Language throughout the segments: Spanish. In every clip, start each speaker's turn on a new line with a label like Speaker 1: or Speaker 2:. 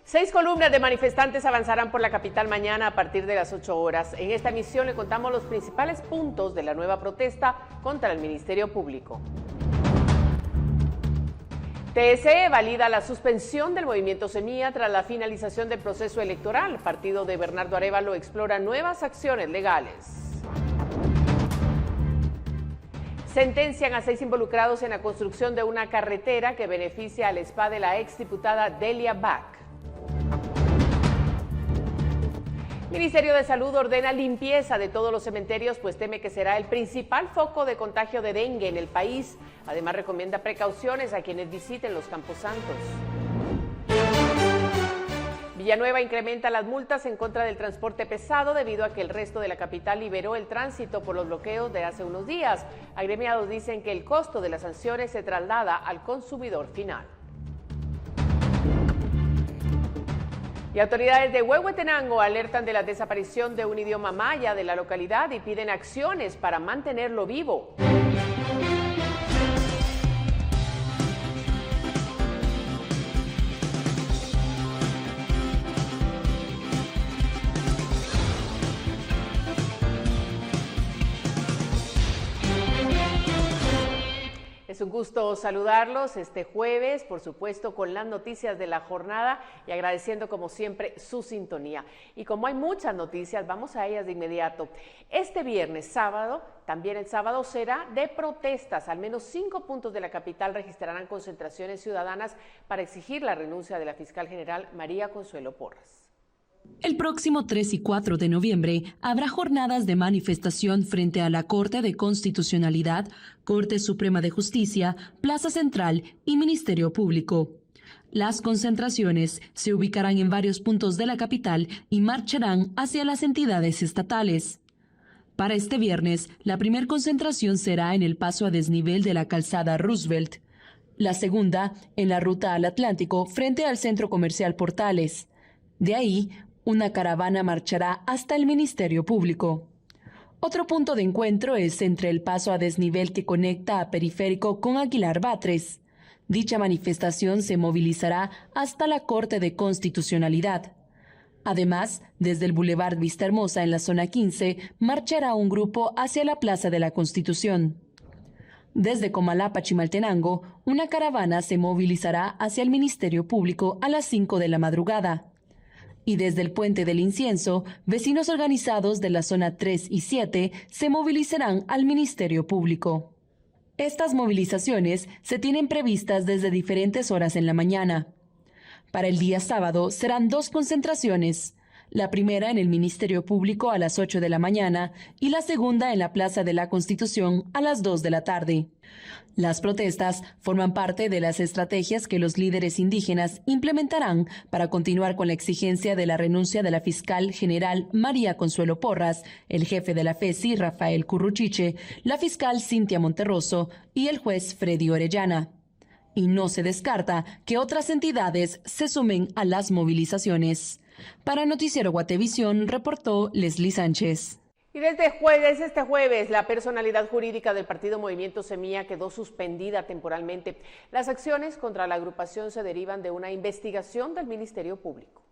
Speaker 1: 6 columnas de manifestantes avanzarán por la capital mañana a partir de las 8 horas. En esta emisión le contamos los principales puntos de la nueva protesta contra el Ministerio Público. TSE valida la suspensión del movimiento Semilla tras la finalización del proceso electoral. El partido de Bernardo Arévalo explora nuevas acciones legales. Sentencian a 6 involucrados en la construcción de una carretera que beneficia al spa de la exdiputada Delia Bach. Ministerio de Salud ordena limpieza de todos los cementerios, pues teme que será el principal foco de contagio de dengue en el país. Además, recomienda precauciones a quienes visiten los camposantos. Villanueva incrementa las multas en contra del transporte pesado debido a que el resto de la capital liberó el tránsito por los bloqueos de hace unos días. Agremiados dicen que el costo de las sanciones se traslada al consumidor final. Y autoridades de Huehuetenango alertan de la desaparición de un idioma maya de la localidad y piden acciones para mantenerlo vivo. Es un gusto saludarlos este jueves, por supuesto, con las noticias de la jornada y agradeciendo como siempre su sintonía. Y como hay muchas noticias, vamos a ellas de inmediato. Este viernes, sábado, también el sábado será de protestas. Al menos 5 puntos de la capital registrarán concentraciones ciudadanas para exigir la renuncia de la fiscal general María Consuelo Porras.
Speaker 2: El próximo 3 y 4 de noviembre habrá jornadas de manifestación frente a la Corte de Constitucionalidad, Corte Suprema de Justicia, Plaza Central y Ministerio Público. Las concentraciones se ubicarán en varios puntos de la capital y marcharán hacia las entidades estatales. Para este viernes, la primera concentración será en el paso a desnivel de la calzada Roosevelt. La segunda, en la ruta al Atlántico, frente al Centro Comercial Portales. De ahí, una caravana marchará hasta el Ministerio Público. Otro punto de encuentro es entre el paso a desnivel que conecta a Periférico con Aguilar Batres. Dicha manifestación se movilizará hasta la Corte de Constitucionalidad. Además, desde el Boulevard Vista Hermosa en la zona 15, marchará un grupo hacia la Plaza de la Constitución. Desde Comalapa, Chimaltenango, una caravana se movilizará hacia el Ministerio Público a las 5 de la madrugada. Y desde el Puente del Incienso, vecinos organizados de la zona 3 y 7 se movilizarán al Ministerio Público. Estas movilizaciones se tienen previstas desde diferentes horas en la mañana. Para el día sábado serán 2 concentraciones, la primera en el Ministerio Público a las 8 de la mañana y la segunda en la Plaza de la Constitución a las 2 de la tarde. Las protestas forman parte de las estrategias que los líderes indígenas implementarán para continuar con la exigencia de la renuncia de la fiscal general María Consuelo Porras, el jefe de la FESI Rafael Curruchiche, la fiscal Cintia Monterroso y el juez Freddy Orellana. Y no se descarta que otras entidades se sumen a las movilizaciones. Para Noticiero Guatevisión, reportó Leslie Sánchez.
Speaker 1: Y desde este jueves, la personalidad jurídica del partido Movimiento Semilla quedó suspendida temporalmente. Las acciones contra la agrupación se derivan de una investigación del Ministerio Público.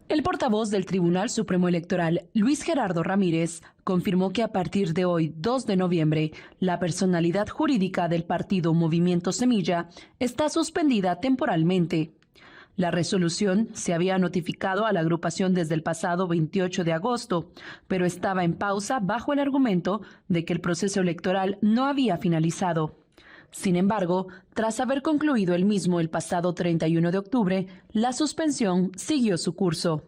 Speaker 2: El portavoz del Tribunal Supremo Electoral, Luis Gerardo Ramírez, confirmó que a partir de hoy, 2 de noviembre, la personalidad jurídica del partido Movimiento Semilla está suspendida temporalmente. La resolución se había notificado a la agrupación desde el pasado 28 de agosto, pero estaba en pausa bajo el argumento de que el proceso electoral no había finalizado. Sin embargo, tras haber concluido el mismo el pasado 31 de octubre, la suspensión siguió su curso.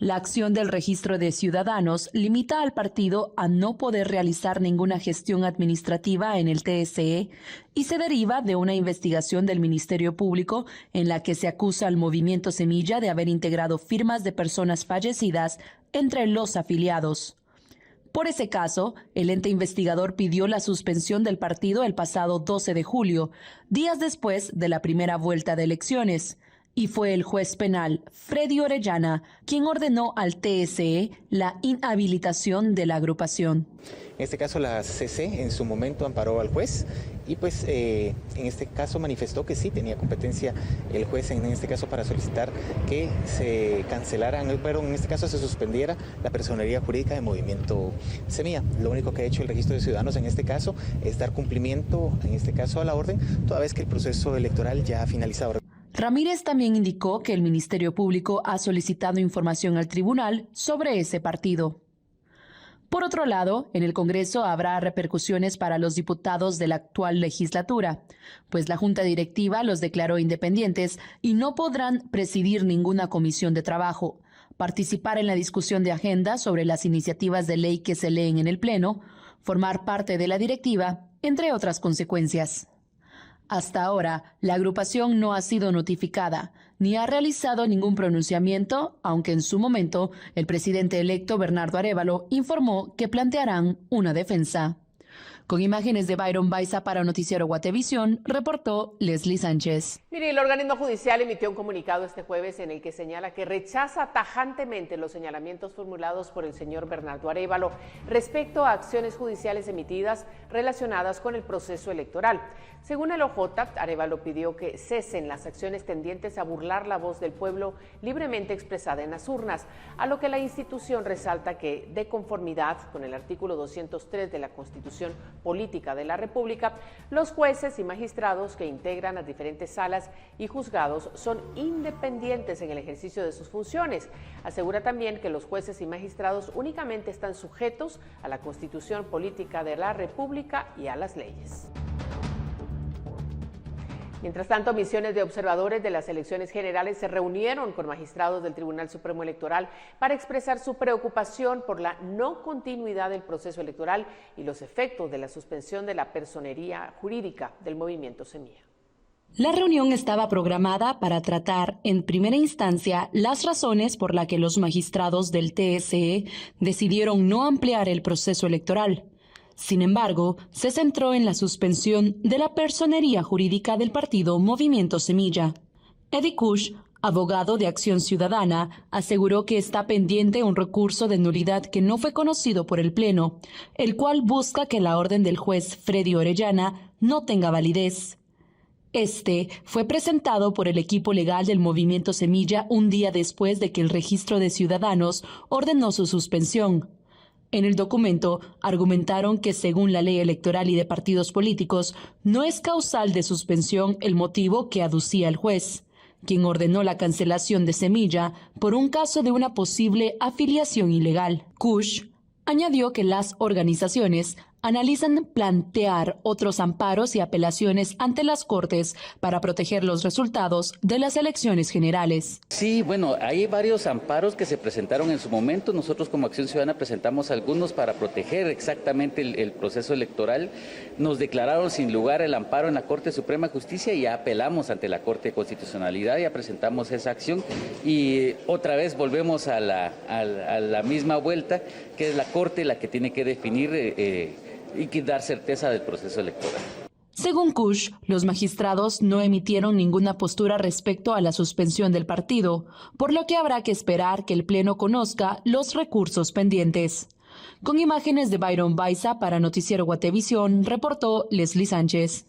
Speaker 2: La acción del registro de ciudadanos limita al partido a no poder realizar ninguna gestión administrativa en el TSE y se deriva de una investigación del Ministerio Público en la que se acusa al Movimiento Semilla de haber integrado firmas de personas fallecidas entre los afiliados. Por ese caso, el ente investigador pidió la suspensión del partido el pasado 12 de julio, días después de la primera vuelta de elecciones. Y fue el juez penal Freddy Orellana quien ordenó al TSE la inhabilitación de la agrupación.
Speaker 3: En este caso la CC en su momento amparó al juez y pues en este caso manifestó que sí tenía competencia el juez en este caso para solicitar que se cancelaran, pero en este caso se suspendiera la personería jurídica de Movimiento Semilla. Lo único que ha hecho el Registro de Ciudadanos en este caso es dar cumplimiento en este caso a la orden, toda vez que el proceso electoral ya ha finalizado.
Speaker 2: Ramírez también indicó que el Ministerio Público ha solicitado información al tribunal sobre ese partido. Por otro lado, en el Congreso habrá repercusiones para los diputados de la actual legislatura, pues la Junta Directiva los declaró independientes y no podrán presidir ninguna comisión de trabajo, participar en la discusión de agenda sobre las iniciativas de ley que se leen en el Pleno, formar parte de la directiva, entre otras consecuencias. Hasta ahora, la agrupación no ha sido notificada ni ha realizado ningún pronunciamiento, aunque en su momento el presidente electo Bernardo Arévalo informó que plantearán una defensa. Con imágenes de Byron Baiza para Noticiero Guatevisión, reportó Leslie Sánchez.
Speaker 1: Mire, el organismo judicial emitió un comunicado este jueves en el que señala que rechaza tajantemente los señalamientos formulados por el señor Bernardo Arévalo respecto a acciones judiciales emitidas relacionadas con el proceso electoral. Según el OJ, Arévalo pidió que cesen las acciones tendientes a burlar la voz del pueblo libremente expresada en las urnas, a lo que la institución resalta que, de conformidad con el artículo 203 de la Constitución Política de la República, los jueces y magistrados que integran las diferentes salas y juzgados son independientes en el ejercicio de sus funciones. Asegura también que los jueces y magistrados únicamente están sujetos a la Constitución Política de la República y a las leyes. Mientras tanto, misiones de observadores de las elecciones generales se reunieron con magistrados del Tribunal Supremo Electoral para expresar su preocupación por la no continuidad del proceso electoral y los efectos de la suspensión de la personería jurídica del Movimiento Semilla.
Speaker 2: La reunión estaba programada para tratar, en primera instancia, las razones por las que los magistrados del TSE decidieron no ampliar el proceso electoral. Sin embargo, se centró en la suspensión de la personería jurídica del partido Movimiento Semilla. Eddie Kush, abogado de Acción Ciudadana, aseguró que está pendiente un recurso de nulidad que no fue conocido por el Pleno, el cual busca que la orden del juez Freddy Orellana no tenga validez. Este fue presentado por el equipo legal del Movimiento Semilla un día después de que el Registro de Ciudadanos ordenó su suspensión. En el documento argumentaron que según la ley electoral y de partidos políticos, no es causal de suspensión el motivo que aducía el juez, quien ordenó la cancelación de Semilla por un caso de una posible afiliación ilegal. Kush añadió que las organizaciones analizan plantear otros amparos y apelaciones ante las Cortes para proteger los resultados de las elecciones generales.
Speaker 4: Sí, bueno, hay varios amparos que se presentaron en su momento. Nosotros como Acción Ciudadana presentamos algunos para proteger exactamente el proceso electoral. Nos declararon sin lugar el amparo en la Corte Suprema de Justicia y ya apelamos ante la Corte de Constitucionalidad, ya presentamos esa acción y otra vez volvemos a la misma vuelta, que es la Corte la que tiene que definir y que dar certeza del proceso electoral.
Speaker 2: Según Kush, los magistrados no emitieron ninguna postura respecto a la suspensión del partido, por lo que habrá que esperar que el Pleno conozca los recursos pendientes. Con imágenes de Byron Baiza para Noticiero Guatevisión, reportó Leslie Sánchez.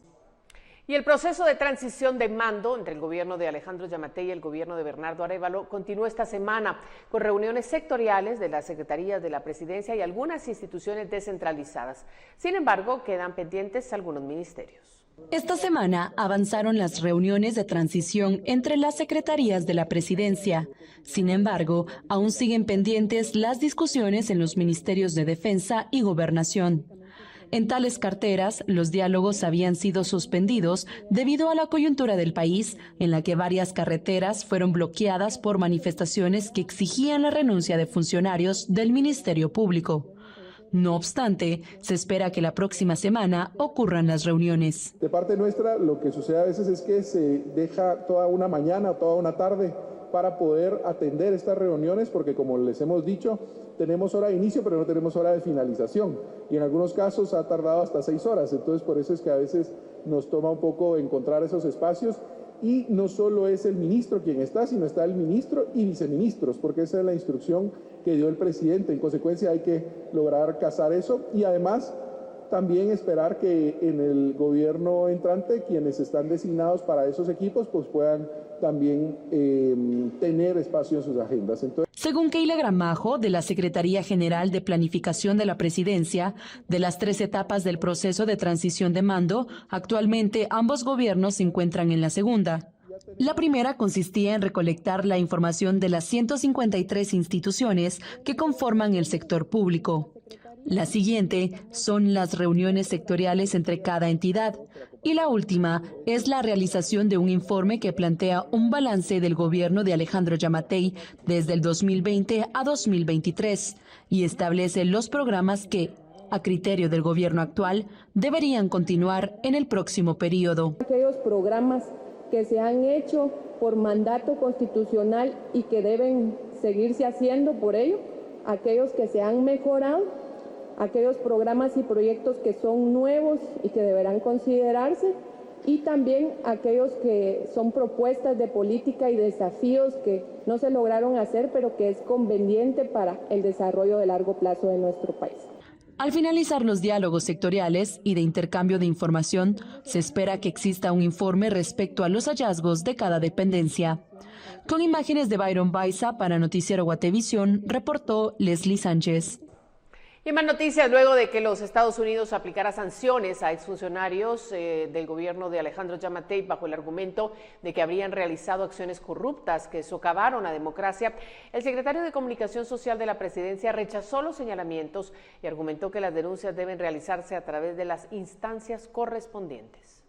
Speaker 1: Y el proceso de transición de mando entre el gobierno de Alejandro Yamatei y el gobierno de Bernardo Arévalo continúa esta semana con reuniones sectoriales de las secretarías de la presidencia y algunas instituciones descentralizadas. Sin embargo, quedan pendientes algunos ministerios.
Speaker 2: Esta semana avanzaron las reuniones de transición entre las secretarías de la presidencia. Sin embargo, aún siguen pendientes las discusiones en los ministerios de Defensa y Gobernación. En tales carteras, los diálogos habían sido suspendidos debido a la coyuntura del país, en la que varias carreteras fueron bloqueadas por manifestaciones que exigían la renuncia de funcionarios del Ministerio Público. No obstante, se espera que la próxima semana ocurran las reuniones.
Speaker 5: De parte nuestra, lo que sucede a veces es que se deja toda una mañana, toda una tarde para poder atender estas reuniones, porque como les hemos dicho, tenemos hora de inicio, pero no tenemos hora de finalización. Y en algunos casos ha tardado hasta 6 horas. Entonces, por eso es que a veces nos toma un poco encontrar esos espacios. Y no solo es el ministro quien está, sino está el ministro y viceministros, porque esa es la instrucción que dio el presidente. En consecuencia, hay que lograr casar eso. Y además, también esperar que en el gobierno entrante quienes están designados para esos equipos pues puedan también tener espacio en sus agendas.
Speaker 2: Según Keila Gramajo, de la Secretaría General de Planificación de la Presidencia, de las 3 etapas del proceso de transición de mando, actualmente ambos gobiernos se encuentran en la segunda. La primera consistía en recolectar la información de las 153 instituciones que conforman el sector público. La siguiente son las reuniones sectoriales entre cada entidad. Y la última es la realización de un informe que plantea un balance del gobierno de Alejandro Yamatei desde el 2020 a 2023 y establece los programas que, a criterio del gobierno actual, deberían continuar en el próximo periodo.
Speaker 6: Aquellos programas que se han hecho por mandato constitucional y que deben seguirse haciendo por ello, aquellos que se han mejorado, aquellos programas y proyectos que son nuevos y que deberán considerarse, y también aquellos que son propuestas de política y desafíos que no se lograron hacer, pero que es conveniente para el desarrollo de largo plazo de nuestro país.
Speaker 2: Al finalizar los diálogos sectoriales y de intercambio de información, se espera que exista un informe respecto a los hallazgos de cada dependencia. Con imágenes de Byron Baiza para Noticiero Guatevisión, reportó Leslie Sánchez.
Speaker 1: Y más noticias luego de que los Estados Unidos aplicara sanciones a exfuncionarios del gobierno de Alejandro Yamatei bajo el argumento de que habrían realizado acciones corruptas que socavaron la democracia. El secretario de Comunicación Social de la Presidencia rechazó los señalamientos y argumentó que las denuncias deben realizarse a través de las instancias correspondientes.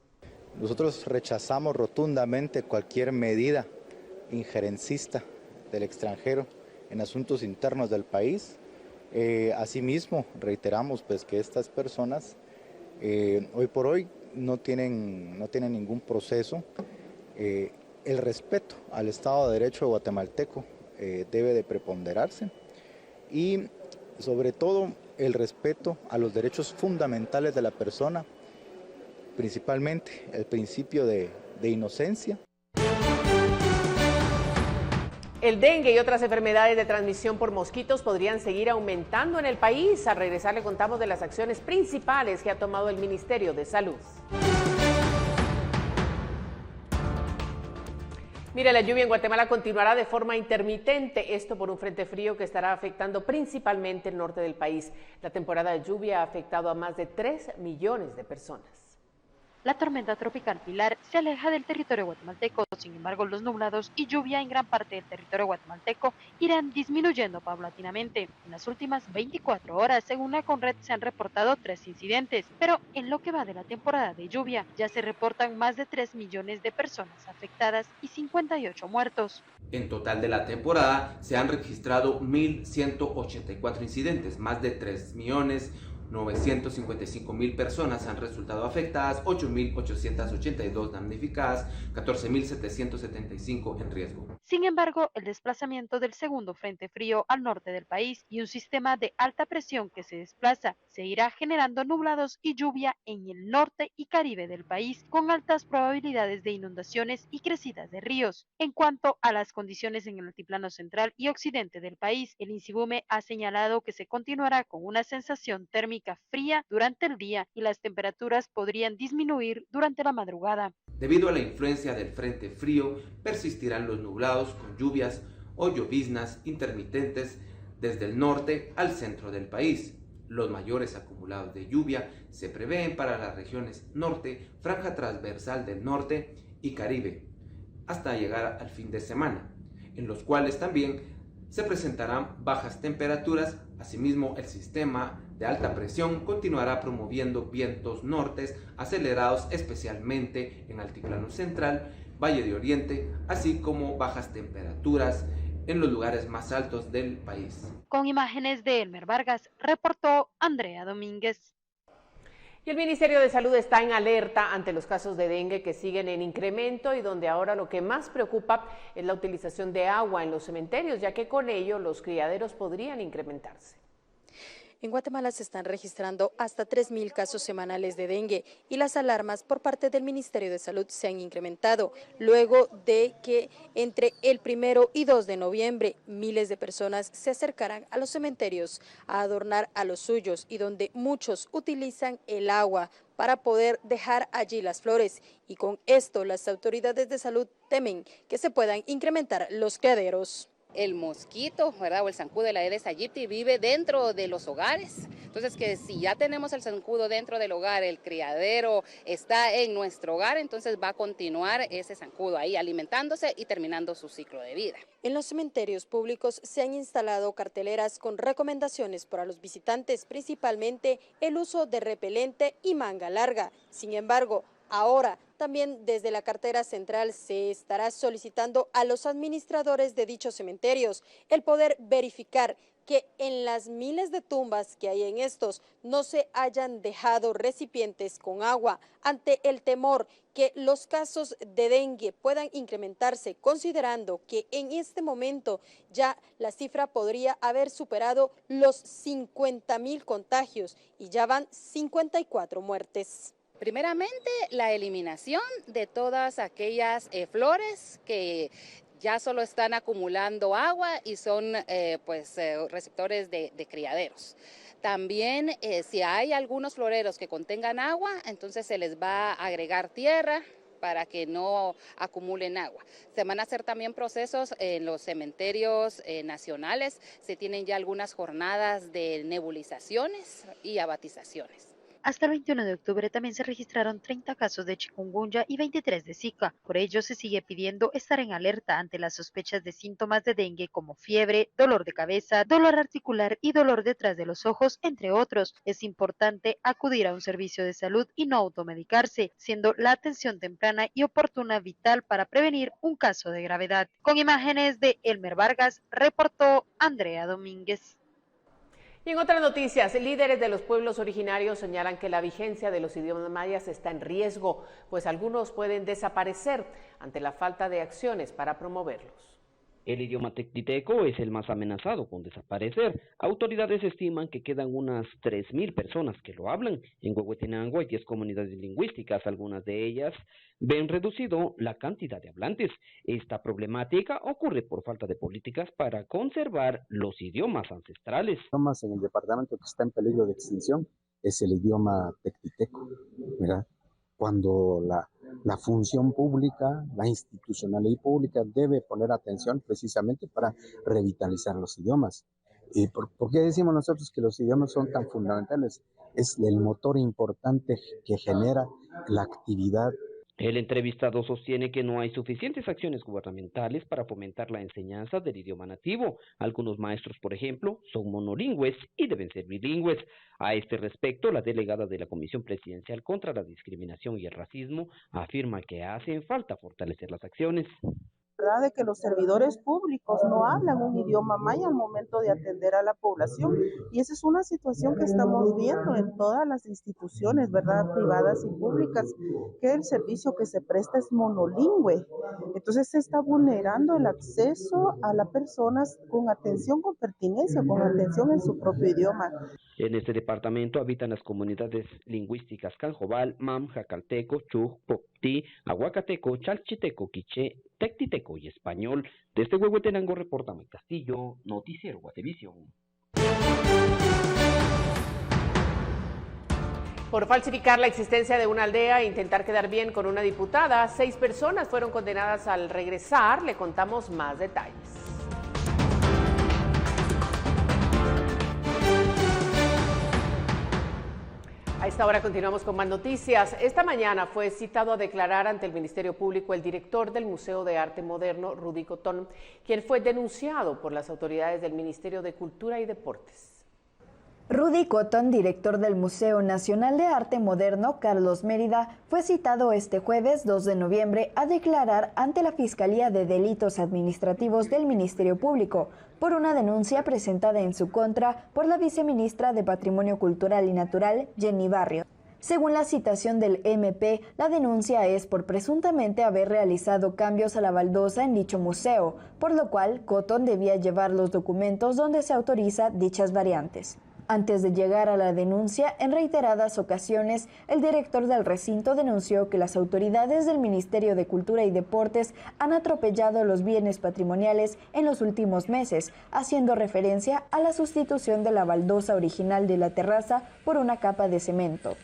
Speaker 7: Nosotros rechazamos rotundamente cualquier medida injerencista del extranjero en asuntos internos del país. Asimismo, reiteramos pues que estas personas hoy por hoy no tienen ningún proceso. El respeto al Estado de Derecho guatemalteco debe de preponderarse y sobre todo el respeto a los derechos fundamentales de la persona, principalmente el principio de inocencia.
Speaker 1: El dengue y otras enfermedades de transmisión por mosquitos podrían seguir aumentando en el país. Al regresar le contamos de las acciones principales que ha tomado el Ministerio de Salud. Mire, la lluvia en Guatemala continuará de forma intermitente, esto por un frente frío que estará afectando principalmente el norte del país. La temporada de lluvia ha afectado a más de 3 millones de personas.
Speaker 8: La tormenta tropical Pilar se aleja del territorio guatemalteco, sin embargo los nublados y lluvia en gran parte del territorio guatemalteco irán disminuyendo paulatinamente. En las últimas 24 horas, según la Conred, se han reportado 3 incidentes, pero en lo que va de la temporada de lluvia ya se reportan más de 3 millones de personas afectadas y 58 muertos.
Speaker 9: En total de la temporada se han registrado 1.184 incidentes, más de 3.955.000 personas han resultado afectadas, 8.882 damnificadas, 14.775 en riesgo.
Speaker 8: Sin embargo, el desplazamiento del segundo frente frío al norte del país y un sistema de alta presión que se desplaza se irá generando nublados y lluvia en el norte y Caribe del país, con altas probabilidades de inundaciones y crecidas de ríos. En cuanto a las condiciones en el altiplano central y occidente del país, el INSIBUME ha señalado que se continuará con una sensación térmica fría durante el día y las temperaturas podrían disminuir durante la madrugada.
Speaker 9: Debido a la influencia del frente frío, persistirán los nublados con lluvias o lloviznas intermitentes desde el norte al centro del país. Los mayores acumulados de lluvia se prevén para las regiones norte, franja transversal del norte y Caribe, hasta llegar al fin de semana, en los cuales también se presentarán bajas temperaturas. Asimismo, el sistema de alta presión continuará promoviendo vientos nortes acelerados, especialmente en altiplano central, Valle de Oriente, así como bajas temperaturas en los lugares más altos del país.
Speaker 8: Con imágenes de Elmer Vargas, reportó Andrea Domínguez.
Speaker 1: Y el Ministerio de Salud está en alerta ante los casos de dengue que siguen en incremento y donde ahora lo que más preocupa es la utilización de agua en los cementerios, ya que con ello los criaderos podrían incrementarse.
Speaker 10: En Guatemala se están registrando hasta 3.000 casos semanales de dengue y las alarmas por parte del Ministerio de Salud se han incrementado, luego de que entre el 1 y 2 de noviembre miles de personas se acercaran a los cementerios a adornar a los suyos y donde muchos utilizan el agua para poder dejar allí las flores, y con esto las autoridades de salud temen que se puedan incrementar los criaderos.
Speaker 11: El mosquito, ¿verdad? O el zancudo de la Aedes aegypti vive dentro de los hogares. Entonces, que si ya tenemos el zancudo dentro del hogar, el criadero está en nuestro hogar, entonces va a continuar ese zancudo ahí alimentándose y terminando su ciclo de vida.
Speaker 10: En los cementerios públicos se han instalado carteleras con recomendaciones para los visitantes, principalmente el uso de repelente y manga larga. Sin embargo, ahora también desde la cartera central se estará solicitando a los administradores de dichos cementerios el poder verificar que en las miles de tumbas que hay en estos no se hayan dejado recipientes con agua ante el temor que los casos de dengue puedan incrementarse, considerando que en este momento ya la cifra podría haber superado los 50.000 contagios y ya van 54 muertes.
Speaker 11: Primeramente, la eliminación de todas aquellas flores que ya solo están acumulando agua y son receptores de criaderos. También, si hay algunos floreros que contengan agua, entonces se les va a agregar tierra para que no acumulen agua. Se van a hacer también procesos en los cementerios nacionales. Se tienen ya algunas jornadas de nebulizaciones y abatizaciones.
Speaker 8: Hasta el 21 de octubre también se registraron 30 casos de chikungunya y 23 de Zika. Por ello, se sigue pidiendo estar en alerta ante las sospechas de síntomas de dengue como fiebre, dolor de cabeza, dolor articular y dolor detrás de los ojos, entre otros. Es importante acudir a un servicio de salud y no automedicarse, siendo la atención temprana y oportuna vital para prevenir un caso de gravedad. Con imágenes de Elmer Vargas, reportó Andrea Domínguez.
Speaker 1: Y en otras noticias, líderes de los pueblos originarios señalan que la vigencia de los idiomas mayas está en riesgo, pues algunos pueden desaparecer ante la falta de acciones para promoverlos.
Speaker 12: El idioma tectiteco es el más amenazado con desaparecer. Autoridades estiman que quedan unas 3.000 personas que lo hablan. En Huehuetenango hay 10 comunidades lingüísticas, algunas de ellas ven reducido la cantidad de hablantes. Esta problemática ocurre por falta de políticas para conservar los idiomas ancestrales.
Speaker 13: Idiomas en el departamento que está en peligro de extinción es el idioma tectiteco, ¿verdad? Cuando la función pública, la institucionalidad pública debe poner atención precisamente para revitalizar los idiomas. ¿Y por qué decimos nosotros que los idiomas son tan fundamentales? Es el motor importante que genera la actividad.
Speaker 12: El entrevistado sostiene que no hay suficientes acciones gubernamentales para fomentar la enseñanza del idioma nativo. Algunos maestros, por ejemplo, son monolingües y deben ser bilingües. A este respecto, la delegada de la Comisión Presidencial contra la Discriminación y el Racismo afirma que hacen falta fortalecer las acciones.
Speaker 14: ¿Verdad? De que los servidores públicos no hablan un idioma maya al momento de atender a la población, y esa es una situación que estamos viendo en todas las instituciones, ¿verdad?, privadas y públicas, que el servicio que se presta es monolingüe. Entonces se está vulnerando el acceso a las personas con atención, con pertinencia, con atención en su propio idioma.
Speaker 12: En este departamento habitan las comunidades lingüísticas Canjobal, Mam, Jacalteco, Chuj, Popti, Aguacateco, Chalchiteco, Quiché, Tectiteco y Español. Desde Huehuetenango reporta Mike Castillo, Noticiero Guatevisión.
Speaker 1: Por falsificar la existencia de una aldea e intentar quedar bien con una diputada, 6 personas fueron condenadas. Al regresar le contamos más detalles. A esta hora continuamos con más noticias. Esta mañana fue citado a declarar ante el Ministerio Público el director del Museo de Arte Moderno, Rudy Cotón, quien fue denunciado por las autoridades del Ministerio de Cultura y Deportes.
Speaker 15: Rudy Cotón, director del Museo Nacional de Arte Moderno Carlos Mérida, fue citado este jueves 2 de noviembre a declarar ante la Fiscalía de Delitos Administrativos del Ministerio Público por una denuncia presentada en su contra por la viceministra de Patrimonio Cultural y Natural, Jenny Barrios. Según la citación del MP, la denuncia es por presuntamente haber realizado cambios a la baldosa en dicho museo, por lo cual Cotón debía llevar los documentos donde se autoriza dichas variantes. Antes de llegar a la denuncia, en reiteradas ocasiones, el director del recinto denunció que las autoridades del Ministerio de Cultura y Deportes han atropellado los bienes patrimoniales en los últimos meses, haciendo referencia a la sustitución de la baldosa original de la terraza por una capa de cemento.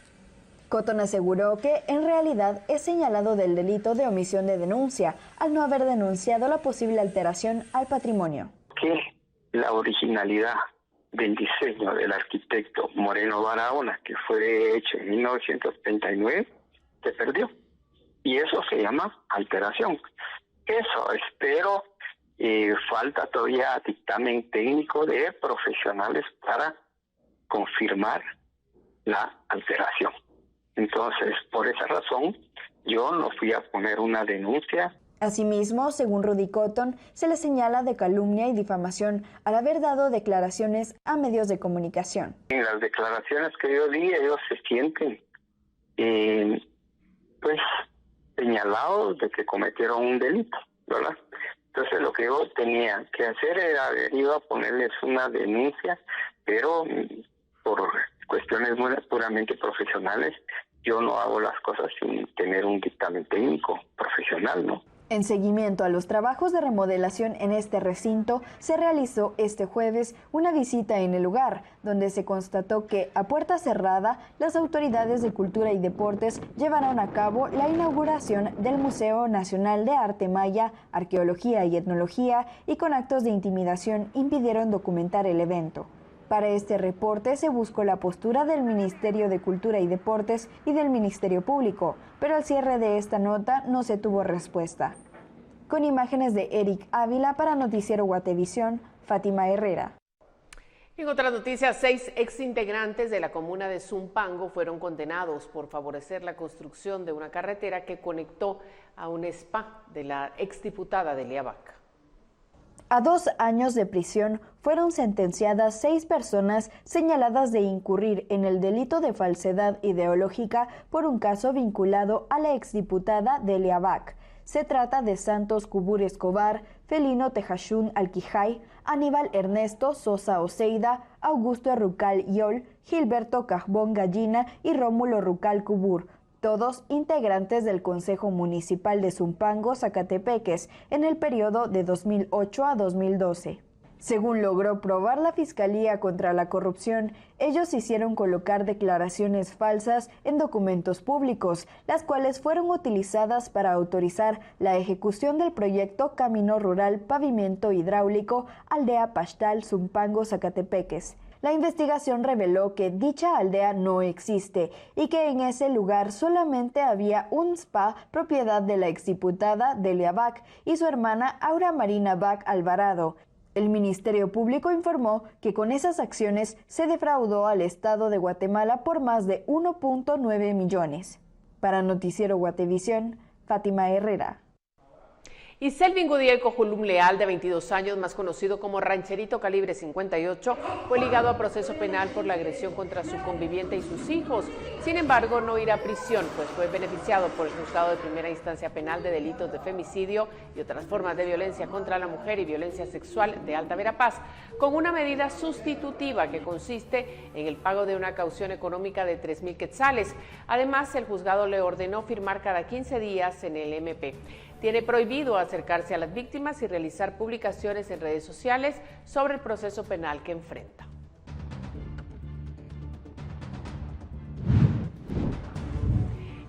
Speaker 15: Cotton aseguró que, en realidad, es señalado del delito de omisión de denuncia, al no haber denunciado la posible alteración al patrimonio.
Speaker 16: Que la originalidad del diseño del arquitecto Moreno Barahona, que fue hecho en 1939, se perdió. Y eso se llama alteración. Eso espero, falta todavía dictamen técnico de profesionales para confirmar la alteración. Entonces, por esa razón, yo no fui a poner una denuncia.
Speaker 15: Asimismo, según Rudy Cotton, se le señala de calumnia y difamación al haber dado declaraciones a medios de comunicación.
Speaker 16: En las declaraciones que yo di, ellos se sienten pues señalados de que cometieron un delito, ¿verdad? Entonces, lo que yo tenía que hacer era haber ido a ponerles una denuncia, pero por cuestiones puramente profesionales, yo no hago las cosas sin tener un dictamen técnico profesional, ¿no?
Speaker 15: En seguimiento a los trabajos de remodelación en este recinto, se realizó este jueves una visita en el lugar, donde se constató que, a puerta cerrada, las autoridades de Cultura y Deportes llevaron a cabo la inauguración del Museo Nacional de Arte Maya, Arqueología y Etnología, y con actos de intimidación impidieron documentar el evento. Para este reporte se buscó la postura del Ministerio de Cultura y Deportes y del Ministerio Público, pero al cierre de esta nota no se tuvo respuesta. Con imágenes de Eric Ávila para Noticiero Guatevisión, Fátima Herrera.
Speaker 1: En otras noticias, 6 exintegrantes de la comuna de Zumpango fueron condenados por favorecer la construcción de una carretera que conectó a un spa de la exdiputada Delia Vaca.
Speaker 15: A 2 años de prisión fueron sentenciadas 6 personas señaladas de incurrir en el delito de falsedad ideológica por un caso vinculado a la exdiputada Delia Vaca. Se trata de Santos Cubur Escobar, Felino Tejachún Alquijay, Aníbal Ernesto Sosa Oseida, Augusto Rucal Yol, Gilberto Cajbón Gallina y Rómulo Rucal Cubur, todos integrantes del Consejo Municipal de Zumpango, Zacatepeques, en el periodo de 2008 a 2012. Según logró probar la Fiscalía contra la Corrupción, ellos hicieron colocar declaraciones falsas en documentos públicos, las cuales fueron utilizadas para autorizar la ejecución del proyecto Camino Rural Pavimento Hidráulico Aldea Paxtal Zumpango, Zacatepeques. La investigación reveló que dicha aldea no existe y que en ese lugar solamente había un spa propiedad de la exdiputada Delia Vaca y su hermana Aura Marina Vaca Alvarado. El Ministerio Público informó que con esas acciones se defraudó al Estado de Guatemala por más de 1.9 millones. Para Noticiero Guatevisión, Fátima Herrera.
Speaker 1: Y Selvin Gudiel Cojulum Leal, de 22 años, más conocido como Rancherito Calibre 58, fue ligado a proceso penal por la agresión contra su conviviente y sus hijos. Sin embargo, no irá a prisión, pues fue beneficiado por el Juzgado de Primera Instancia Penal de Delitos de Femicidio y otras formas de violencia contra la mujer y violencia sexual de Alta Verapaz, con una medida sustitutiva que consiste en el pago de una caución económica de 3,000 quetzales. Además, el juzgado le ordenó firmar cada 15 días en el MP. Tiene prohibido acercarse a las víctimas y realizar publicaciones en redes sociales sobre el proceso penal que enfrenta.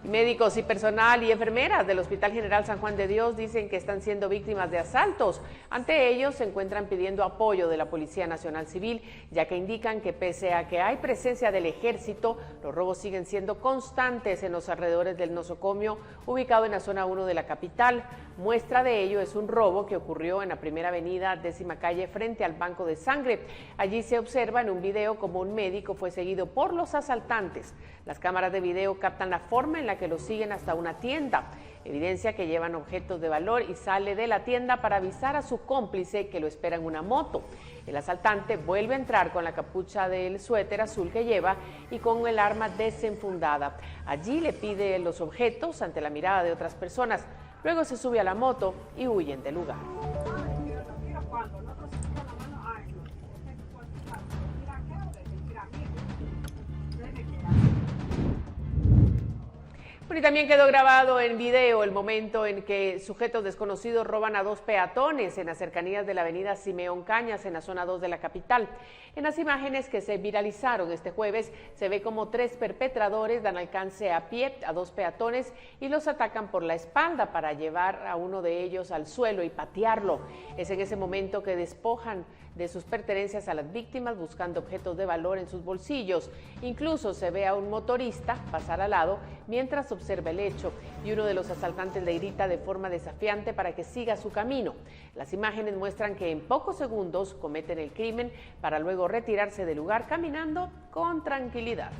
Speaker 1: Médicos y personal y enfermeras del Hospital General San Juan de Dios dicen que están siendo víctimas de asaltos. Ante ellos se encuentran pidiendo apoyo de la Policía Nacional Civil, ya que indican que pese a que hay presencia del ejército, los robos siguen siendo constantes en los alrededores del nosocomio, ubicado en la zona 1 de la capital. Muestra de ello es un robo que ocurrió en la primera avenida, 10ª calle, frente al Banco de Sangre. Allí se observa en un video como un médico fue seguido por los asaltantes. Las cámaras de video captan la forma en la que lo siguen hasta una tienda, evidencia que llevan objetos de valor y sale de la tienda para avisar a su cómplice que lo espera en una moto. El asaltante vuelve a entrar con la capucha del suéter azul que lleva y con el arma desenfundada. Allí le pide los objetos ante la mirada de otras personas. Luego se sube a la moto y huyen del lugar. Bueno, y también quedó grabado en video el momento en que sujetos desconocidos roban a 2 peatones en las cercanías de la avenida Simeón Cañas, en la zona 2 de la capital. En las imágenes que se viralizaron este jueves, se ve como 3 perpetradores dan alcance a pie a 2 peatones y los atacan por la espalda para llevar a uno de ellos al suelo y patearlo. Es en ese momento que despojan de sus pertenencias a las víctimas buscando objetos de valor en sus bolsillos. Incluso se ve a un motorista pasar al lado mientras observa el hecho y uno de los asaltantes le grita de forma desafiante para que siga su camino. Las imágenes muestran que en pocos segundos cometen el crimen para luego retirarse del lugar caminando con tranquilidad.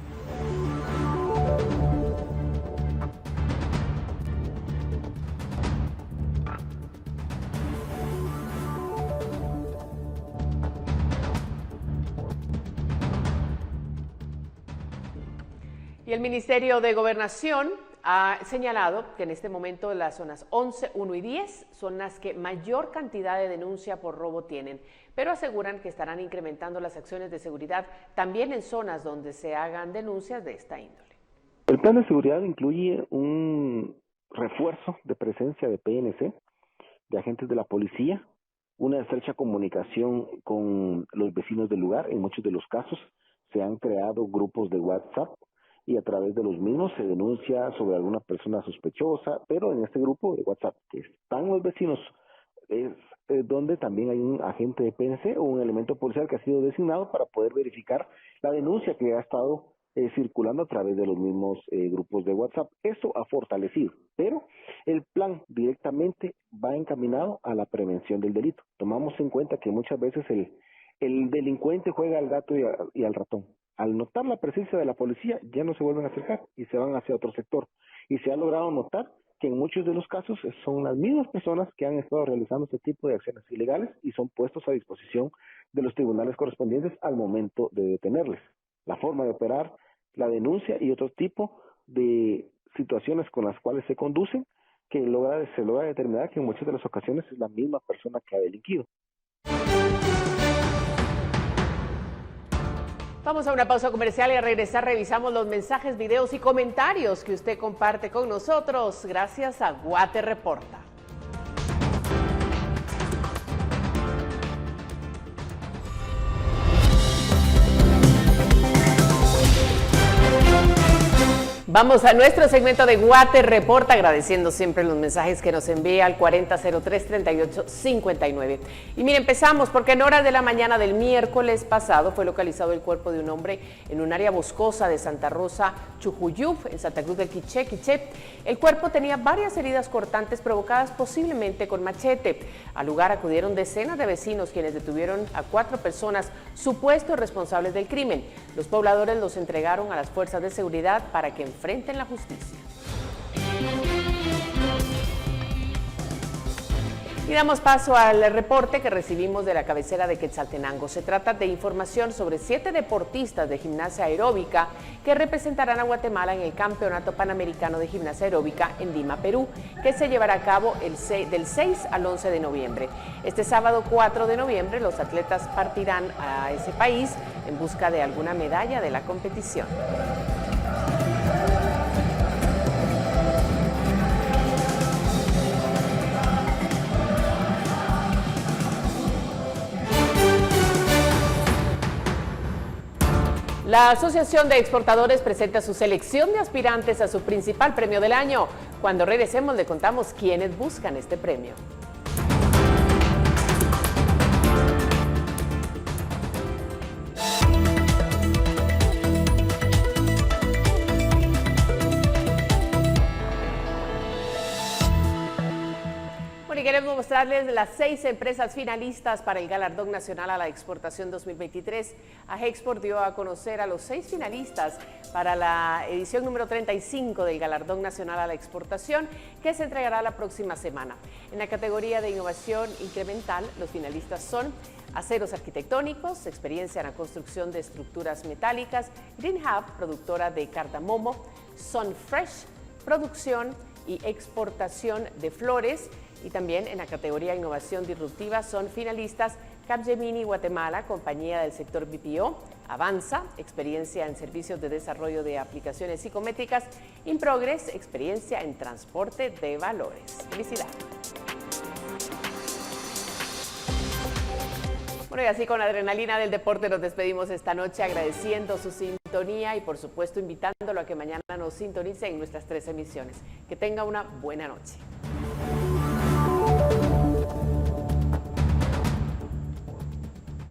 Speaker 1: Y el Ministerio de Gobernación ha señalado que en este momento las zonas 11, 1 y 10 son las que mayor cantidad de denuncia por robo tienen, pero aseguran que estarán incrementando las acciones de seguridad también en zonas donde se hagan denuncias de esta índole.
Speaker 17: El plan de seguridad incluye un refuerzo de presencia de PNC, de agentes de la policía, una estrecha comunicación con los vecinos del lugar. En muchos de los casos se han creado grupos de WhatsApp y a través de los mismos se denuncia sobre alguna persona sospechosa, pero en este grupo de WhatsApp que están los vecinos es donde también hay un agente de PNC o un elemento policial que ha sido designado para poder verificar la denuncia que ha estado circulando a través de los mismos grupos de WhatsApp. Esto ha fortalecido, pero el plan directamente va encaminado a la prevención del delito. Tomamos en cuenta que muchas veces el delincuente juega al gato y al ratón. Al notar la presencia de la policía, ya no se vuelven a acercar y se van hacia otro sector. Y se ha logrado notar que en muchos de los casos son las mismas personas que han estado realizando este tipo de acciones ilegales y son puestos a disposición de los tribunales correspondientes al momento de detenerles. La forma de operar, la denuncia y otro tipo de situaciones con las cuales se conducen, que se logra determinar que en muchas de las ocasiones es la misma persona que ha delinquido.
Speaker 1: Vamos a una pausa comercial y al regresar revisamos los mensajes, videos y comentarios que usted comparte con nosotros gracias a Guate Reporta. Vamos a nuestro segmento de Guate Reporta, agradeciendo siempre los mensajes que nos envía al 4003-3859. Y mire, empezamos porque en horas de la mañana del miércoles pasado fue localizado el cuerpo de un hombre en un área boscosa de Santa Rosa, Chujuyuf, en Santa Cruz del Quiché. El cuerpo tenía varias heridas cortantes provocadas posiblemente con machete. Al lugar acudieron decenas de vecinos quienes detuvieron a 4 personas supuestos responsables del crimen. Los pobladores los entregaron a las fuerzas de seguridad para que enfrenten la justicia. Y damos paso al reporte que recibimos de la cabecera de Quetzaltenango. Se trata de información sobre 7 deportistas de gimnasia aeróbica que representarán a Guatemala en el Campeonato Panamericano de Gimnasia Aeróbica en Lima, Perú, que se llevará a cabo del 6 al 11 de noviembre. Este sábado 4 de noviembre los atletas partirán a ese país en busca de alguna medalla de la competición. La Asociación de Exportadores presenta su selección de aspirantes a su principal premio del año. Cuando regresemos le contamos quiénes buscan este premio. Y queremos mostrarles las 6 empresas finalistas para el Galardón Nacional a la Exportación 2023. AGEXPORT dio a conocer a los 6 finalistas para la edición número 35 del Galardón Nacional a la Exportación, que se entregará la próxima semana. En la categoría de innovación incremental, los finalistas son Aceros Arquitectónicos, experiencia en la construcción de estructuras metálicas, Green Hub, productora de cardamomo, Sunfresh, producción y exportación de flores, Y también en la categoría Innovación Disruptiva son finalistas Capgemini Guatemala, compañía del sector BPO, Avanza, experiencia en servicios de desarrollo de aplicaciones psicométricas, Improgress, experiencia en transporte de valores. Felicidades. Bueno, y así con la adrenalina del deporte nos despedimos esta noche agradeciendo su sintonía y por supuesto invitándolo a que mañana nos sintonice en nuestras 3 emisiones. Que tenga una buena noche.